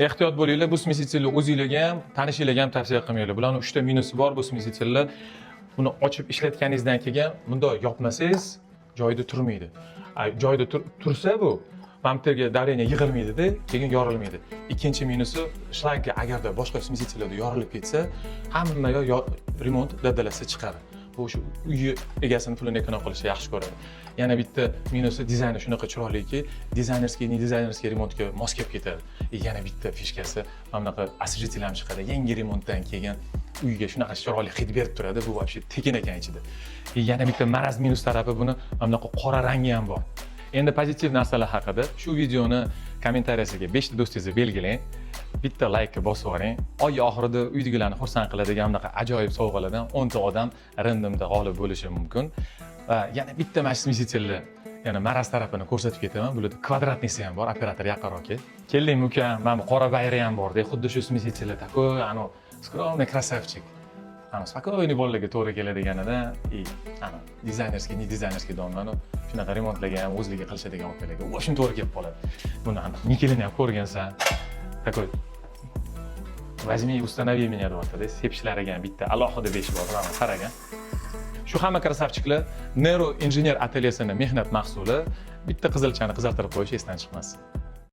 Ehtiyot bo'linglar, bu smeysitselni o'zingizlarga ham, tanishinglarga ham tavsiya qilmanglar. Bularning 3 ta minusi bor bu smeysitsellar. Buni ochib ishlatganingizdan keyin bundoq yopmasangiz joyida turmaydi. Joyida tursa bu pumpterga давление yig'ilmaydi-da, keyin yorilmaydi. Ikkinchi minusi shlagga agarda boshqa smeysitsellarda yorilib ketsa, hamma remont daddalasi chiqadi. Bu shu uy egasini pulini ekon qilishni yaxshi ko'radi. Yana bitta minusi dizayni shunaqa chiroyliki, dizaynerskiy remontga mos kelib ketadi. Yana bitta fishkasi mana bunaqa освежитель ham chiqadi. Yangi remontdan keyin uyga shunaqa chiroyli hid berib turadi. Bu вообще tekin ekan ichida. Yana bitta maraz minus tarafi buni mana bunaqa qora rangi ham bor. Endi pozitiv narsalar haqida shu videoni kommentariyasiga 5 ta do'stingizni belgilang. Bitta like bosib yuboring. Oy oxirida uydagilarni xursand qiladigan bunaqa ajoyib sovg'alardan 10 ta odam randomda g'olib bo'lishi mumkin. Va yana bitta mana shu smeysitselni, yana maraz tarafini ko'rsatib ketaman. Bularda kvadratnisi ham bor, operator yaqinroq kel. Keling ukam, mana bu qora bayri ham bor-da, xuddi shu smeysitsellar takoy, ano скромный красавчик. Ano spokойный bolalarga to'g'ri keladiganida, ano dizaynerskiy domlani shunaqa remontlarga ham o'zligi qilishadigan okalarga o'shin to'g'ri kelib qoladi. Buni aniq Nikilini ham ko'rgansan. Takoy возьми установи меня deyapti-da, sepshlariga ham bitta alohida besh bor, mana qaragan. Shu hamma krasavchiklar Nero injener atelyesining mehnat mahsuli. Bitta qizilchani qizartirib qo'yish esdan chiqmasin.